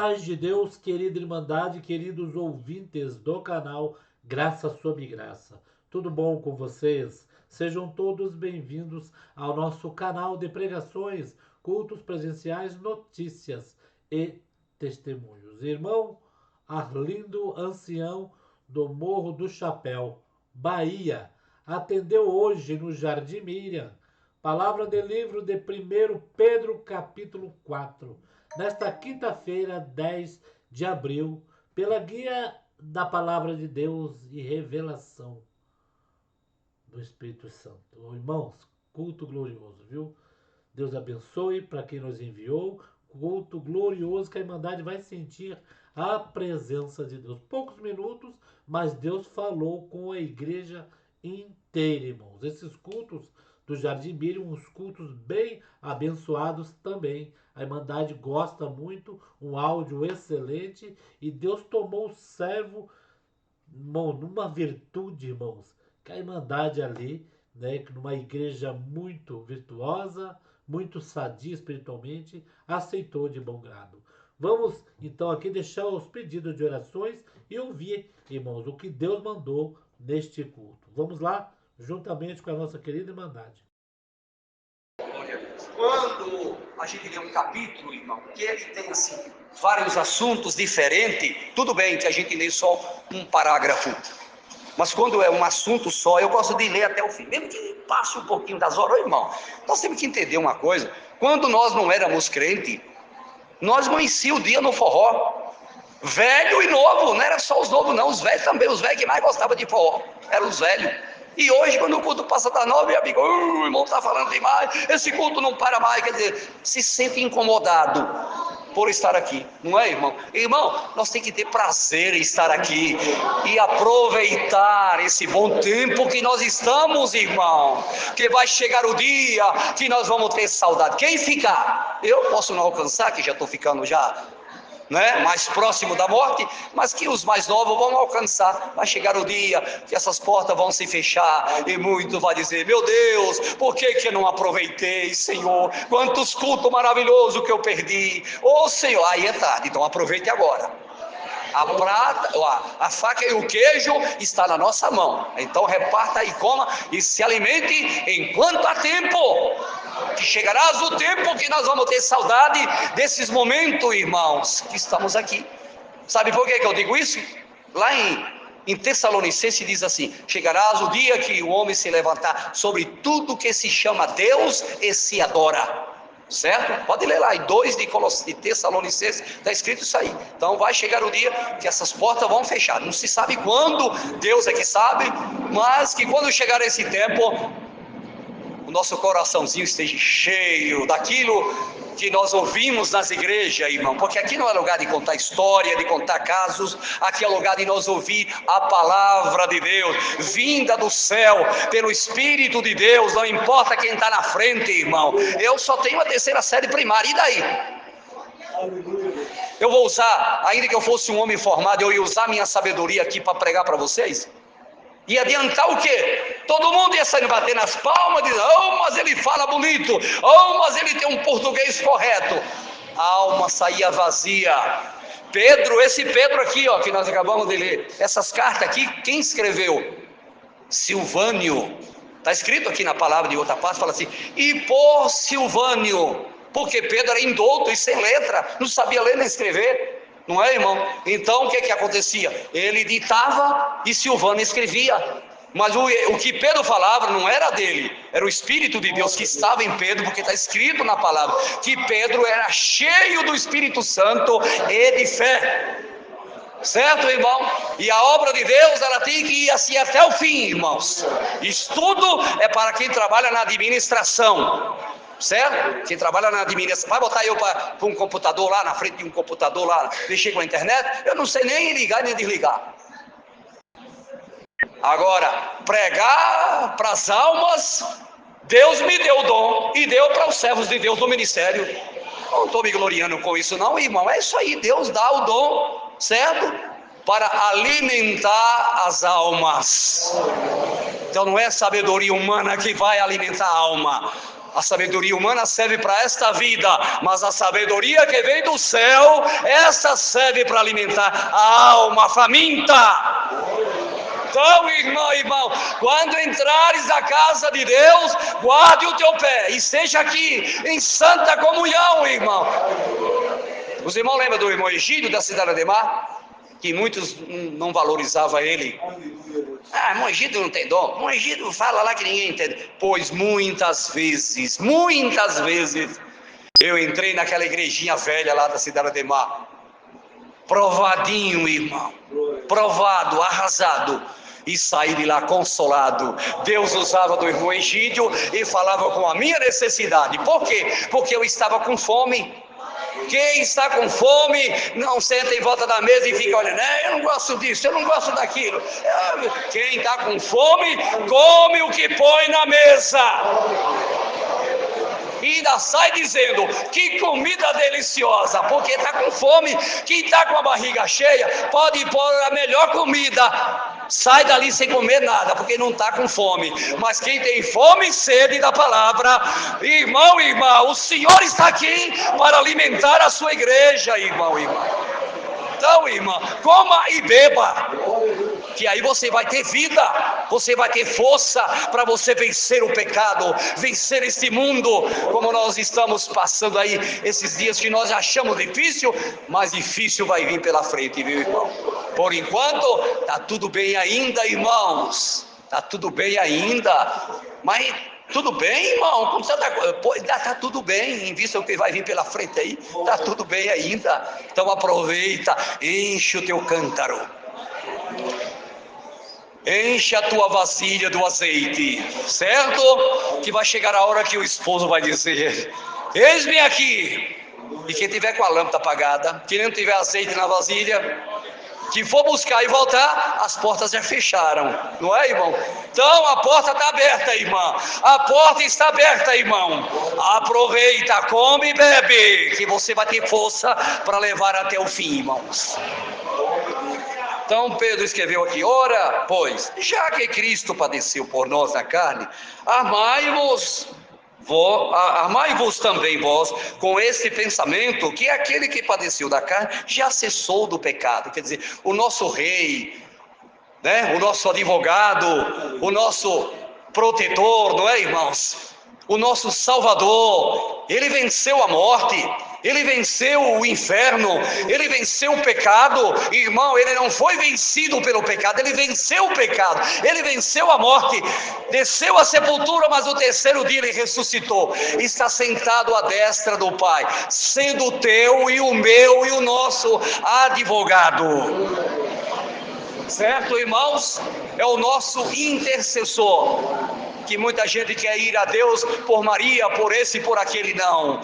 paz de Deus, querida Irmandade, queridos ouvintes do canal Graça sobre Graça. Tudo bom com vocês? Sejam todos bem-vindos ao nosso canal de pregações, cultos presenciais, notícias e testemunhos. Irmão Arlindo Ancião, do Morro do Chapéu, Bahia, atendeu hoje no Jardim Miriam. Palavra de livro de 1 Pedro, capítulo 4. Nesta quinta-feira, 10 de abril, pela guia da Palavra de Deus e revelação do Espírito Santo. Irmãos, culto glorioso, viu? Deus abençoe para quem nos enviou. Culto glorioso que a Irmandade vai sentir a presença de Deus. Poucos minutos, mas Deus falou com a igreja inteira, irmãos. Esses cultos do Jardim Miriam, uns cultos bem abençoados também. A Irmandade gosta muito, um áudio excelente, e Deus tomou o servo, irmão, numa virtude, irmãos, que a Irmandade ali, né, numa igreja muito virtuosa, muito sadia espiritualmente, aceitou de bom grado. Vamos então aqui deixar os pedidos de orações e ouvir, irmãos, o que Deus mandou neste culto. Vamos lá, juntamente com a nossa querida Irmandade. Quando a gente lê um capítulo, irmão, que ele tem assim vários assuntos diferentes, tudo bem que a gente lê só um parágrafo, mas quando é um assunto só, eu gosto de ler até o fim, mesmo que passe um pouquinho das horas. Ô, irmão, nós temos que entender uma coisa: quando nós não éramos crentes, nós amanhecíamos o dia no forró, velho e novo, não era só os novos não, os velhos também, os velhos que mais gostavam de forró, eram os velhos. E hoje, quando o culto passa das 9, meu amigo, o irmão está falando demais, esse culto não para mais, quer dizer, se sente incomodado por estar aqui, não é, irmão? Irmão, nós temos que ter prazer em estar aqui e aproveitar esse bom tempo que nós estamos, irmão, que vai chegar o dia que nós vamos ter saudade. Quem ficar? Eu posso não alcançar, que já estou ficando já, né, mais próximo da morte, mas que os mais novos vão alcançar. Vai chegar o dia que essas portas vão se fechar e muito vai dizer: meu Deus, por que eu não aproveitei, Senhor? Quantos cultos maravilhosos que eu perdi. Ô Senhor, aí é tarde, então aproveite agora. A prata, a faca e o queijo está na nossa mão, então reparta e coma e se alimente enquanto há tempo, que chegarás o tempo que nós vamos ter saudade desses momentos, irmãos, que estamos aqui. Sabe por que eu digo isso? Lá em Tessalonicenses diz assim: chegarás o dia que o homem se levantar sobre tudo que se chama Deus e se adora. Certo? Pode ler lá em 2 de Tessalonicenses, está escrito isso aí. Então vai chegar o dia que essas portas vão fechar. Não se sabe quando, Deus é que sabe, mas que quando chegar esse tempo, o nosso coraçãozinho esteja cheio daquilo que nós ouvimos nas igrejas, irmão, porque aqui não é lugar de contar história, de contar casos, aqui é lugar de nós ouvir a palavra de Deus, vinda do céu, pelo Espírito de Deus. Não importa quem está na frente, irmão, eu só tenho a 3ª série primária, e daí? Eu vou usar, ainda que eu fosse um homem formado, eu ia usar minha sabedoria aqui para pregar para vocês? E adiantar o quê? Todo mundo ia sair bater nas palmas, dizendo: oh, mas ele fala bonito, oh, mas ele tem um português correto. A alma saía vazia. Pedro, esse Pedro aqui, ó, que nós acabamos de ler, essas cartas aqui, quem escreveu? Silvânio. Está escrito aqui na palavra de outra parte, fala assim: e por Silvânio, porque Pedro era indouto e sem letra, não sabia ler nem escrever. Não é, irmão? Então o que acontecia? Ele ditava e Silvano escrevia. Mas o que Pedro falava não era dele, era o Espírito de Deus que estava em Pedro, porque está escrito na palavra que Pedro era cheio do Espírito Santo e de fé. Certo, irmão? E a obra de Deus, ela tem que ir assim até o fim, irmãos. Estudo é para quem trabalha na administração. Certo? Quem trabalha na administração, vai botar eu para um computador lá, na frente de um computador lá, mexer com a internet, eu não sei nem ligar nem desligar. Agora, pregar para as almas, Deus me deu o dom e deu para os servos de Deus do ministério. Não estou me gloriando com isso não, irmão, é isso aí, Deus dá o dom, certo? Para alimentar as almas. Então não é sabedoria humana que vai alimentar a alma. A sabedoria humana serve para esta vida, mas a sabedoria que vem do céu, essa serve para alimentar a alma faminta. Então, irmão, quando entrares na casa de Deus, guarde o teu pé e esteja aqui em santa comunhão, irmão. Os irmãos lembram do irmão Egídio da cidade de Ademar? Que muitos não valorizavam ele. Irmão Egídio não tem dom. Irmão Egídio fala lá que ninguém entende. Pois muitas vezes, eu entrei naquela igrejinha velha lá da cidade de Ademar. Provadinho, irmão. Provado, arrasado. E saí de lá consolado. Deus usava do irmão Egídio e falava com a minha necessidade. Por quê? Porque eu estava com fome. Quem está com fome não senta em volta da mesa e fica olhando, eu não gosto disso, eu não gosto daquilo. Quem está com fome, come o que põe na mesa. E ainda sai dizendo, que comida deliciosa, porque está com fome. Quem está com a barriga cheia, pode pôr a melhor comida, sai dali sem comer nada, porque não está com fome. Mas quem tem fome e sede da palavra, irmão, irmã, o Senhor está aqui para alimentar a sua igreja, irmão, irmã. Então, irmã, coma e beba, que aí você vai ter vida, você vai ter força para você vencer o pecado, vencer este mundo, como nós estamos passando aí esses dias que nós achamos difícil, mas difícil vai vir pela frente, viu, irmão? Por enquanto, está tudo bem ainda, irmãos, está tudo bem ainda, mas tudo bem, irmão, com tanta coisa, está tudo bem, em vista do que vai vir pela frente aí, está tudo bem ainda. Então aproveita, enche o teu cântaro, enche a tua vasilha do azeite, certo? Que vai chegar a hora que o esposo vai dizer, eis-me aqui. E quem tiver com a lâmpada apagada, quem não tiver azeite na vasilha, que for buscar e voltar, as portas já fecharam, não é, irmão? Então a porta está aberta, irmã. A porta está aberta, irmão. Aproveita, come e bebe, que você vai ter força para levar até o fim, irmãos. Então Pedro escreveu aqui, ora, pois, já que Cristo padeceu por nós na carne, amai-vos também vós com esse pensamento, que aquele que padeceu da carne já cessou do pecado. Quer dizer, o nosso rei, né? O nosso advogado, o nosso protetor, não é, irmãos? O nosso salvador, ele venceu a morte, ele venceu o inferno, ele venceu o pecado. Irmão, ele não foi vencido pelo pecado, ele venceu o pecado, ele venceu a morte, desceu à sepultura, mas no terceiro dia ele ressuscitou, está sentado à destra do Pai, sendo o teu e o meu e o nosso advogado. Certo, irmãos? É o nosso intercessor. Que muita gente quer ir a Deus por Maria, por esse e por aquele, não.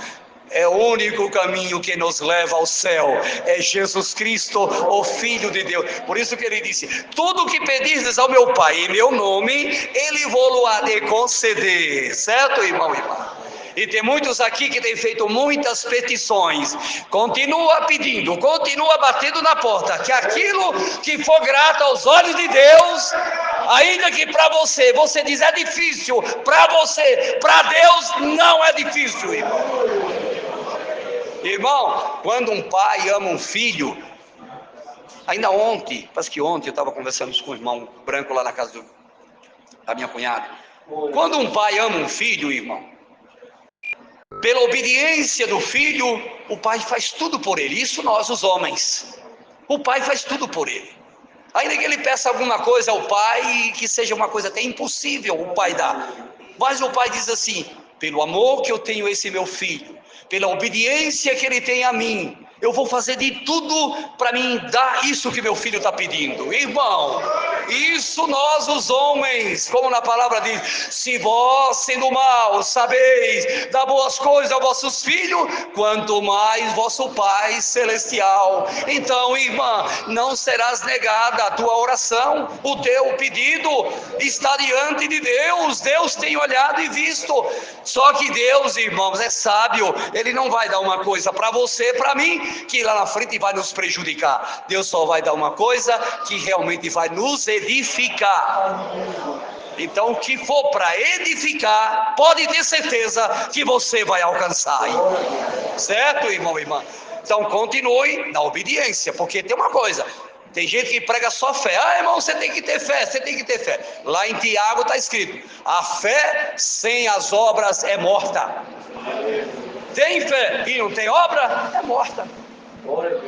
É o único caminho que nos leva ao céu, é Jesus Cristo, o Filho de Deus. Por isso que ele disse, tudo que pedirdes ao meu Pai em meu nome, ele vou-lo-á de conceder. Certo, irmão e irmã? E tem muitos aqui que têm feito muitas petições, continua pedindo, continua batendo na porta, que aquilo que for grato aos olhos de Deus, ainda que para você diz é difícil, para você, para Deus não é difícil, irmão. Irmão, quando um pai ama um filho, ainda ontem, parece que ontem eu estava conversando com o irmão branco lá na casa da minha cunhada, quando um pai ama um filho, irmão, pela obediência do filho, o pai faz tudo por ele. Isso nós, os homens, o pai faz tudo por ele. Ainda que ele peça alguma coisa ao pai, que seja uma coisa até impossível, o pai dá. Mas o pai diz assim, pelo amor que eu tenho a esse meu filho, pela obediência que ele tem a mim, eu vou fazer de tudo para mim dar isso que meu filho está pedindo. Irmão, isso nós os homens, como na palavra diz, se vós sendo maus sabeis dar boas coisas aos vossos filhos, quanto mais vosso Pai Celestial. Então, irmã, não serás negada a tua oração, o teu pedido está diante de Deus. Deus tem olhado e visto. Só que Deus, irmãos, é sábio. Ele não vai dar uma coisa para você, para mim, que lá na frente vai nos prejudicar. Deus só vai dar uma coisa que realmente vai nos edificar. Então, o que for para edificar, pode ter certeza que você vai alcançar. Certo, irmão e irmã? Então, continue na obediência, porque tem uma coisa. Tem gente que prega só fé. Ah, irmão, você tem que ter fé, você tem que ter fé. Lá em Tiago está escrito: a fé sem as obras é morta. Tem fé e não tem obra, é morta.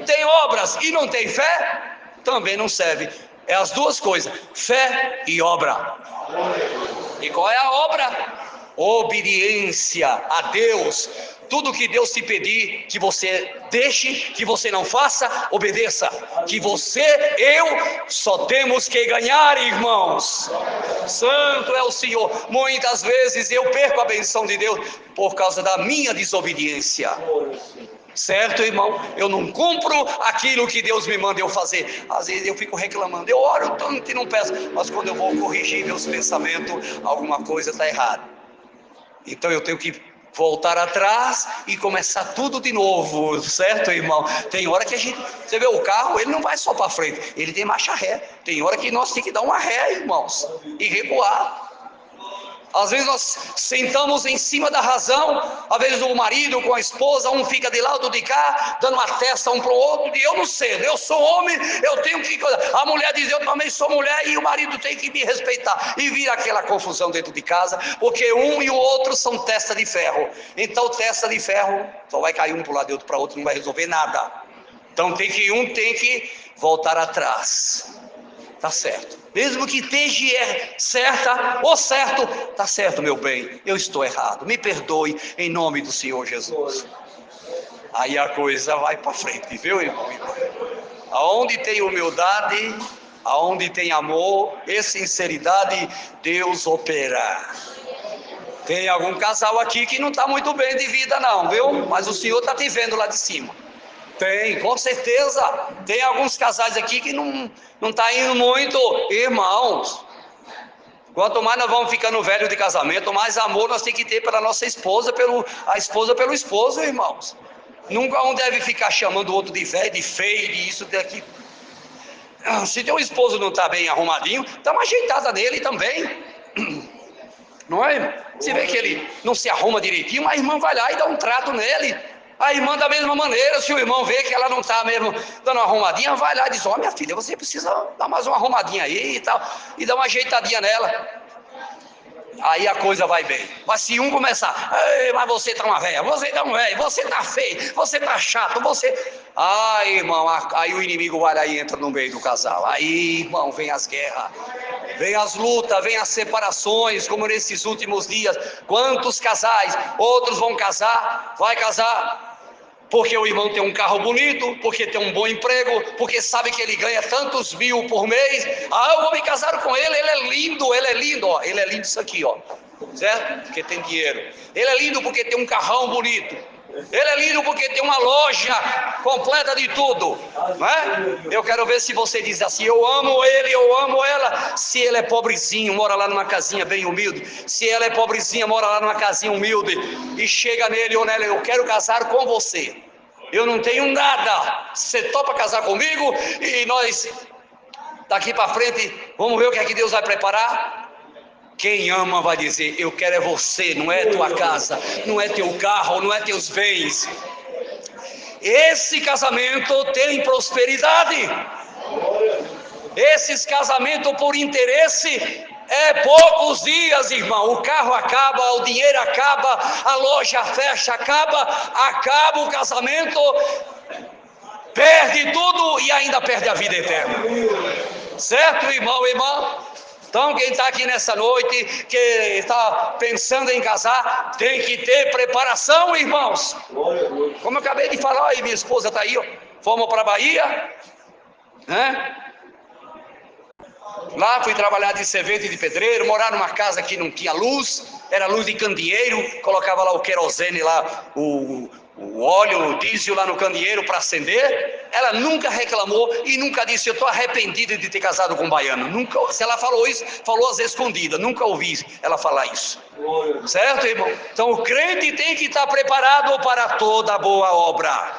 Tem obras e não tem fé, também não serve. É as duas coisas, fé e obra. E qual é a obra? Obediência a Deus. Tudo que Deus te pedir, que você deixe, que você não faça, obedeça. Que você, eu, só temos que ganhar, irmãos. Santo é o Senhor. Muitas vezes eu perco a benção de Deus por causa da minha desobediência. Certo, irmão? Eu não cumpro aquilo que Deus me manda eu fazer. Às vezes eu fico reclamando, eu oro tanto e não peço, mas quando eu vou corrigir meus pensamentos, alguma coisa está errada. Então eu tenho que voltar atrás e começar tudo de novo, certo, irmão? Tem hora que a gente, você vê o carro, ele não vai só para frente, ele tem marcha ré. Tem hora que nós temos que dar uma ré, irmãos, e recuar. Às vezes nós sentamos em cima da razão, às vezes o marido com a esposa, um fica de lá, outro de cá, dando uma testa um para o outro, e eu não sei, eu sou homem, eu tenho que... A mulher diz, eu também sou mulher, e o marido tem que me respeitar, e vira aquela confusão dentro de casa, porque um e o outro são testa de ferro. Então testa de ferro, só vai cair um para um lado e outro para o outro, não vai resolver nada. Então tem que voltar atrás. Tá certo, mesmo que esteja certa ou certo, tá certo, meu bem, eu estou errado, me perdoe em nome do Senhor Jesus. Aí a coisa vai para frente, viu, irmão? Aonde tem humildade, aonde tem amor e sinceridade, Deus opera. Tem algum casal aqui que não está muito bem de vida não, viu? Mas o Senhor está te vendo lá de cima. Tem, com certeza. Tem alguns casais aqui que não está indo muito. Irmãos, quanto mais nós vamos ficando velhos de casamento, mais amor nós temos que ter pela nossa esposa, a esposa pelo esposo, irmãos. Nunca um deve ficar chamando o outro de velho, de feio, de isso, de aquilo. Se teu esposo não está bem arrumadinho, dá uma ajeitada nele também. Não é, irmão? Você vê que ele não se arruma direitinho, mas a irmã vai lá e dá um trato nele. A irmã da mesma maneira, se o irmão vê que ela não está mesmo dando uma arrumadinha, vai lá e diz, ó, minha filha, você precisa dar mais uma arrumadinha aí e tal, e dar uma ajeitadinha nela. Aí a coisa vai bem. Mas se um começar, mas você tá uma velha, você tá um velho, você tá feio, você tá chato, você... Ai, irmão, aí o inimigo vai lá e entra no meio do casal. Aí, irmão, vem as guerras, vem as lutas, vem as separações, como nesses últimos dias. Quantos casais, outros vão casar, vai casar... Porque o irmão tem um carro bonito, porque tem um bom emprego, porque sabe que ele ganha tantos mil por mês. Ah, eu vou me casar com ele é lindo, ó. Ele é lindo isso aqui, ó. Certo? Porque tem dinheiro. Ele é lindo porque tem um carrão bonito. Ele é lindo porque tem uma loja completa de tudo, não é? Eu quero ver se você diz assim, eu amo ele, eu amo ela. Se ele é pobrezinho, mora lá numa casinha bem humilde. Se ela é pobrezinha, mora lá numa casinha humilde. E chega nele ou nela, eu quero casar com você. Eu não tenho nada. Você topa casar comigo? E nós, daqui para frente, vamos ver o que é que Deus vai preparar? Quem ama vai dizer, eu quero é você, não é tua casa, não é teu carro, não é teus bens. Esse casamento tem prosperidade. Esses casamentos por interesse é poucos dias, irmão. O carro acaba, o dinheiro acaba, a loja fecha, acaba o casamento, perde tudo e ainda perde a vida eterna. Certo, irmão e irmã? Então quem está aqui nessa noite, que está pensando em casar, tem que ter preparação, irmãos. Como eu acabei de falar, aí minha esposa está aí, ó. Fomos para a Bahia, né? Lá fui trabalhar de servente de pedreiro, morar numa casa que não tinha luz, era luz de candeeiro, colocava lá o querosene lá, o óleo, o diesel lá no candeeiro para acender. Ela nunca reclamou e nunca disse, eu estou arrependida de ter casado com um baiano. Nunca, se ela falou isso, falou às escondidas, nunca ouvi ela falar isso. Certo, irmão? Então o crente tem que estar preparado para toda boa obra.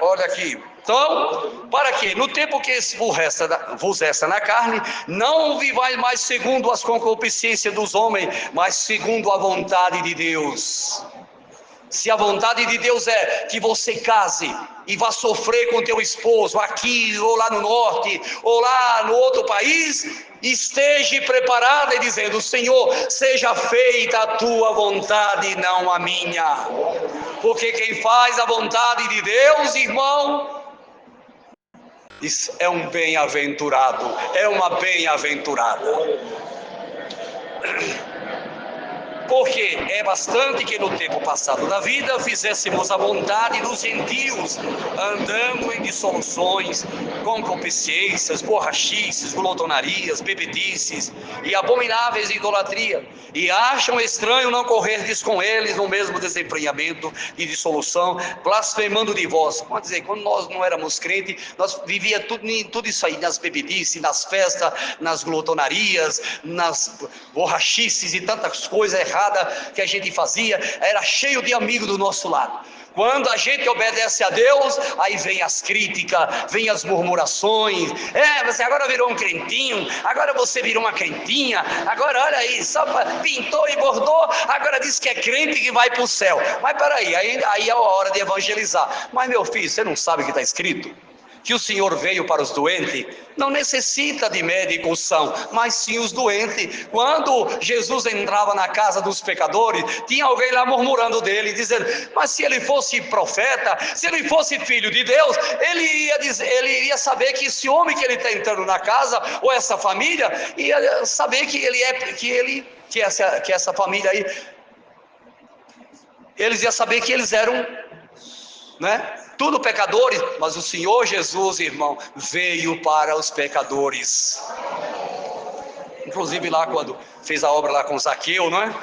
Olha aqui, Então, para quê? No tempo que vos resta na carne, não vivais mais segundo as concupiscências dos homens, mas segundo a vontade de Deus. Se a vontade de Deus é que você case e vá sofrer com teu esposo aqui ou lá no norte ou lá no outro país, esteja preparada e dizendo: Senhor, seja feita a tua vontade, não a minha. Porque quem faz a vontade de Deus, irmão, isso é um bem-aventurado, é uma bem-aventurada. Porque é bastante que no tempo passado da vida fizéssemos a vontade dos gentios, andando em dissoluções, concupiscências, borrachices, glotonarias, bebedices e abomináveis idolatria, e acham estranho não correrdes com eles no mesmo desenfreamento e dissolução, blasfemando de vós. Pode dizer, quando nós não éramos crentes, nós vivíamos tudo isso aí, nas bebedices, nas festas, nas glotonarias, nas borrachices e tantas coisas erradas que a gente fazia, era cheio de amigos do nosso lado. Quando a gente obedece a Deus, aí vem as críticas, vem as murmurações. Você agora virou um crentinho, agora você virou uma crentinha, agora olha aí, só pintou e bordou, agora diz que é crente que vai para o céu. Mas peraí, aí é a hora de evangelizar. Mas meu filho, você não sabe o que está escrito? Que o Senhor veio para os doentes, não necessita de médicos são, mas sim os doentes. Quando Jesus entrava na casa dos pecadores, tinha alguém lá murmurando dele, dizendo: mas se ele fosse profeta, se ele fosse filho de Deus, ele iria saber que esse homem que ele está entrando na casa, ou essa família, ia saber que essa família aí, eles iam saber que eles eram, né? Tudo pecadores, mas o Senhor Jesus, irmão, veio para os pecadores. Inclusive lá quando fez a obra lá com Zaqueu, não é?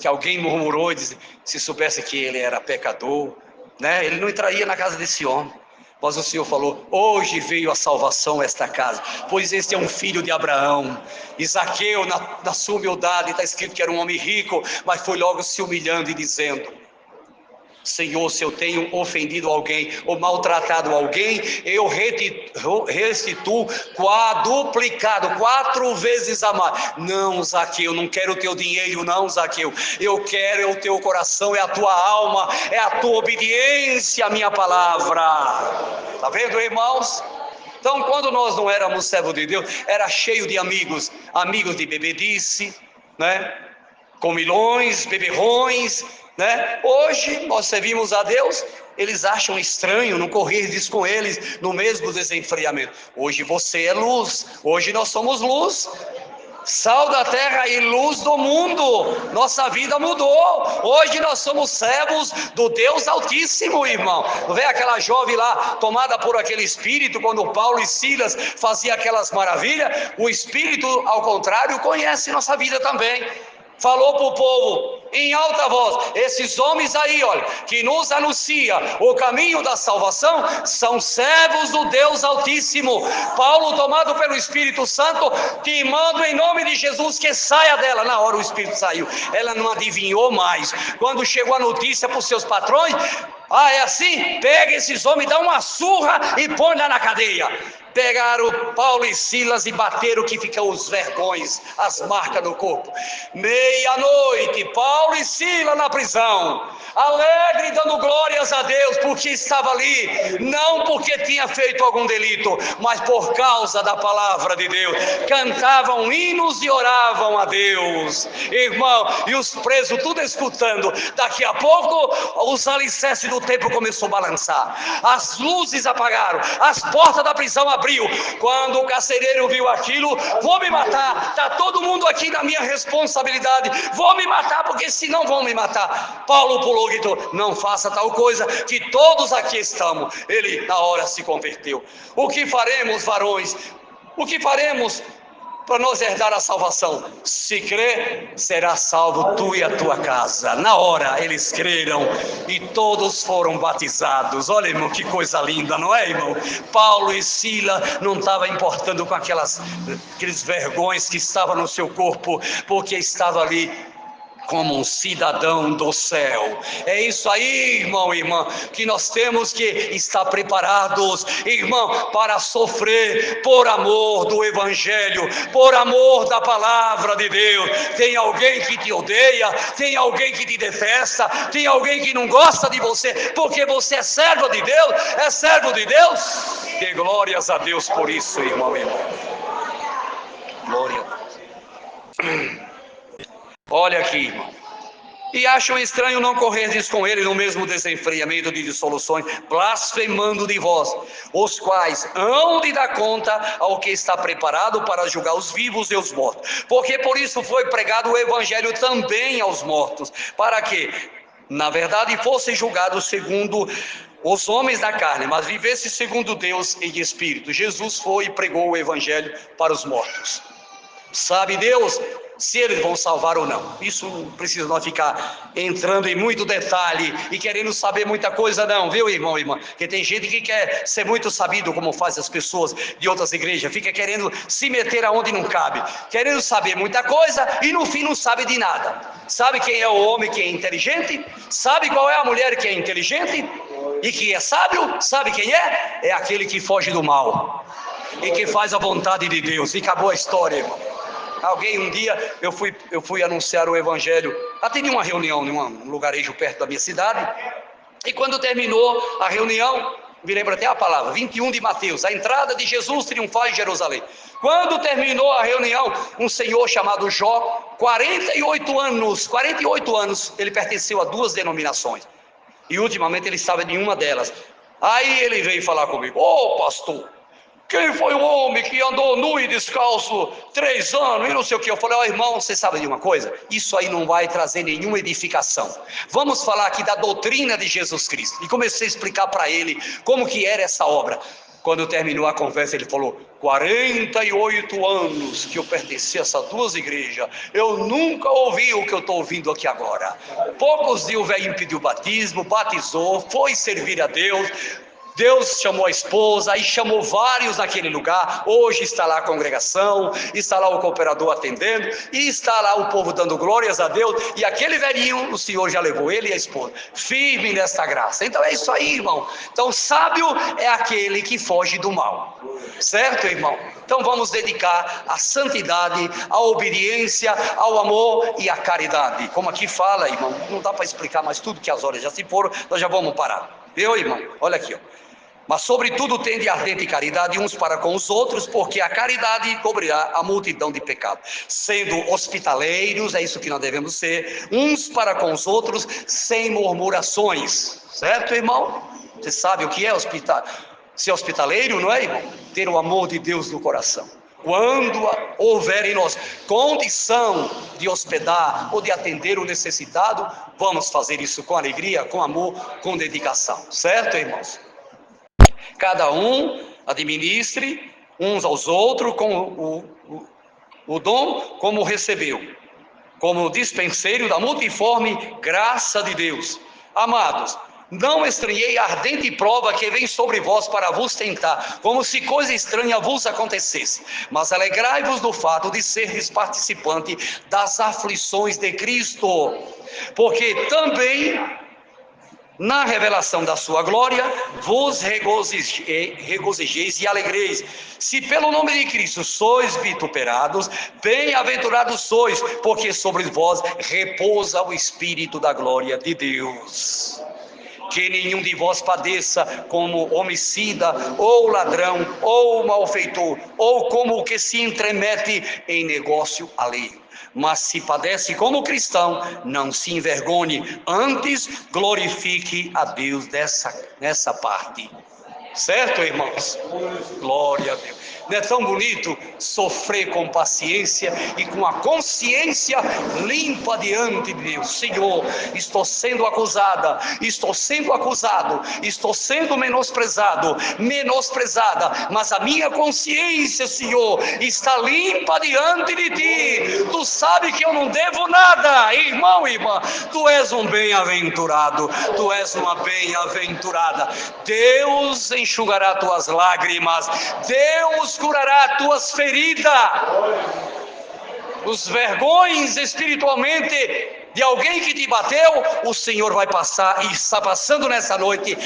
Que alguém murmurou e disse, se soubesse que ele era pecador, né? Ele não entraria na casa desse homem. Mas o Senhor falou: hoje veio a salvação a esta casa, pois este é um filho de Abraão. E Zaqueu, na sua humildade, está escrito que era um homem rico, mas foi logo se humilhando e dizendo: Senhor, se eu tenho ofendido alguém ou maltratado alguém, eu restituo quadruplicado, 4 vezes a mais. Não, Zaqueu, não quero o teu dinheiro, não, Zaqueu. Eu quero o teu coração, é a tua alma, é a tua obediência à minha palavra. Está vendo, irmãos? Então, quando nós não éramos servos de Deus, era cheio de amigos de bebedice, né? Comilões, beberrões, né? Hoje nós servimos a Deus, eles acham estranho não correrdes com eles no mesmo desenfreamento. Hoje você é luz, hoje nós somos luz, sal da terra e luz do mundo. Nossa vida mudou, hoje nós somos servos do Deus Altíssimo, irmão. Não vê aquela jovem lá tomada por aquele espírito, quando Paulo e Silas faziam aquelas maravilhas? O espírito, ao contrário, conhece nossa vida também. Falou para o povo em alta voz: esses homens aí, olha, que nos anuncia o caminho da salvação, são servos do Deus Altíssimo. Paulo, tomado pelo Espírito Santo, te mando em nome de Jesus que saia dela. Na hora o Espírito saiu, ela não adivinhou mais. Quando chegou a notícia para os seus patrões: é assim? Pega esses homens, dá uma surra e põe lá na cadeia. Pegaram Paulo e Silas e bateram que ficam os vergões, as marcas no corpo. Meia-noite, Paulo e Silas na prisão, alegre, dando glórias a Deus, porque estava ali, não porque tinha feito algum delito, mas por causa da palavra de Deus. Cantavam hinos e oravam a Deus, irmão, e os presos tudo escutando. Daqui a pouco os alicerces do templo começou a balançar, as luzes apagaram, as portas da prisão abriu. Quando o carcereiro viu aquilo: vou me matar, está todo mundo aqui na minha responsabilidade, vou me matar, porque senão vão me matar. Paulo pulou e gritou: não faça tal coisa, que todos aqui estamos. Ele na hora se converteu. O que faremos, varões? O que faremos para nós herdar a salvação? Se crer, será salvo tu e a tua casa. Na hora eles creram e todos foram batizados. Olha, irmão, que coisa linda, não é, irmão? Paulo e Silas não estavam importando com aqueles vergões que estavam no seu corpo, porque estava ali como um cidadão do céu. É isso aí, irmão e irmã, que nós temos que estar preparados, irmão, para sofrer por amor do Evangelho, por amor da palavra de Deus. Tem alguém que te odeia, tem alguém que te detesta, tem alguém que não gosta de você, porque você é servo de Deus, é servo de Deus. Dê glórias a Deus por isso, irmão e irmã. Glória a Deus. Olha aqui, irmão. E acham estranho não correrdes com ele no mesmo desenfreamento de dissoluções, blasfemando de vós, os quais hão de dar conta ao que está preparado para julgar os vivos e os mortos. Porque por isso foi pregado o evangelho também aos mortos, para que, na verdade, fossem julgados segundo os homens da carne, mas vivessem segundo Deus em espírito. Jesus foi e pregou o evangelho para os mortos. Sabe Deus se eles vão salvar ou não. Isso não precisa nós ficar entrando em muito detalhe e querendo saber muita coisa não, viu, irmão e irmã? Porque tem gente que quer ser muito sabido, como faz as pessoas de outras igrejas, fica querendo se meter aonde não cabe, querendo saber muita coisa e no fim não sabe de nada. Sabe quem é o homem que é inteligente? Sabe qual é a mulher que é inteligente e que é sábio? Sabe quem é? É aquele que foge do mal e que faz a vontade de Deus. E acabou a história, irmão. Alguém, um dia, eu fui anunciar o evangelho, atendi uma reunião em um lugarejo perto da minha cidade, e quando terminou a reunião, me lembro até a palavra, 21 de Mateus, a entrada de Jesus triunfal em Jerusalém. Quando terminou a reunião, um senhor chamado Jó, 48 anos, ele pertenceu a 2 denominações, e ultimamente ele estava em uma delas. Aí ele veio falar comigo: ô pastor, quem foi o homem que andou nu e descalço 3 anos e não sei o que? Eu falei: ó irmão, você sabe de uma coisa? Isso aí não vai trazer nenhuma edificação. Vamos falar aqui da doutrina de Jesus Cristo. E comecei a explicar para ele como que era essa obra. Quando terminou a conversa, ele falou: 48 anos que eu pertenci a essas 2 igrejas, eu nunca ouvi o que eu estou ouvindo aqui agora. Poucos dias o velhinho pediu batismo, batizou, foi servir a Deus. Deus chamou a esposa, aí chamou vários naquele lugar. Hoje está lá a congregação, está lá o cooperador atendendo, e está lá o povo dando glórias a Deus. E aquele velhinho, o Senhor já levou ele e a esposa, firme nesta graça. Então é isso aí, irmão. Então sábio é aquele que foge do mal, certo, irmão? Então vamos dedicar à santidade, à obediência, ao amor e à caridade. Como aqui fala, irmão, não dá para explicar mais tudo, que as horas já se foram, nós já vamos parar. Viu, irmão? Olha aqui, ó. Mas sobretudo tende ardente caridade uns para com os outros, porque a caridade cobrirá a multidão de pecados. Sendo hospitaleiros, é isso que nós devemos ser, uns para com os outros, sem murmurações. Certo, irmão? Você sabe o que é ser hospitaleiro, não é, irmão? Ter o amor de Deus no coração. Quando houver em nós condição de hospedar ou de atender o necessitado, vamos fazer isso com alegria, com amor, com dedicação. Certo, irmãos? Cada um administre uns aos outros com o dom como recebeu, como dispenseiro da multiforme graça de Deus. Amados, não estranhei a ardente prova que vem sobre vós para vos tentar, como se coisa estranha vos acontecesse. Mas alegrai-vos do fato de seres participantes das aflições de Cristo, porque também na revelação da sua glória vos regozijeis e alegreis, se pelo nome de Cristo sois vituperados, bem-aventurados sois, porque sobre vós repousa o Espírito da glória de Deus. Que nenhum de vós padeça como homicida, ou ladrão, ou malfeitor, ou como o que se entremete em negócio alheio. Mas se padece como cristão, não se envergonhe, antes glorifique a Deus nessa parte. Certo, irmãos? Glória a Deus. Não é tão bonito sofrer com paciência e com a consciência limpa diante de Deus? Senhor, estou sendo acusada, estou sendo acusado, estou sendo menosprezada, mas a minha consciência, Senhor, está limpa diante de Ti. Tu sabe que eu não devo nada, irmão e irmã. Tu és um bem-aventurado, tu és uma bem-aventurada. Deus enxugará tuas lágrimas, Deus curará tuas feridas. Os vergões espiritualmente de alguém que te bateu, o Senhor vai passar, e está passando nessa noite,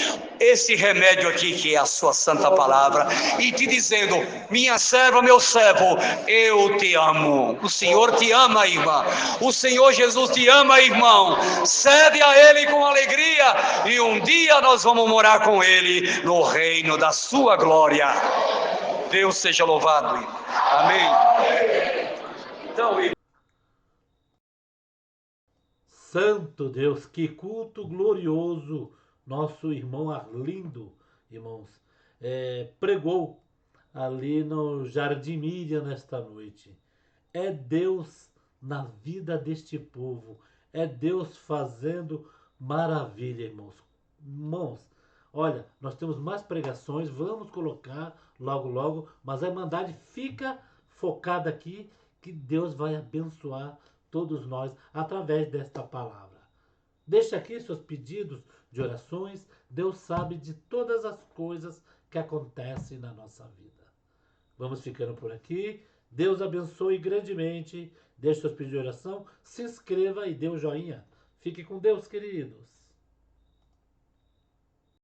esse remédio aqui, que é a sua santa palavra, e te dizendo: minha serva, meu servo, eu te amo. O Senhor te ama, irmã. O Senhor Jesus te ama, irmão. Cede a Ele com alegria, e um dia nós vamos morar com Ele no reino da sua glória. Deus seja louvado, irmão. Amém. Então, irmão, Santo Deus, que culto glorioso nosso irmão Arlindo, irmãos, pregou ali no Jardim Miriam nesta noite. É Deus na vida deste povo, é Deus fazendo maravilha, irmãos. Irmãos, olha, nós temos mais pregações, vamos colocar logo logo, mas a Irmandade fica focada aqui, que Deus vai abençoar todos nós através desta palavra. Deixe aqui seus pedidos de orações. Deus sabe de todas as coisas que acontecem na nossa vida. Vamos ficando por aqui. Deus abençoe grandemente. Deixe seus pedidos de oração. Se inscreva e dê um joinha. Fique com Deus, queridos.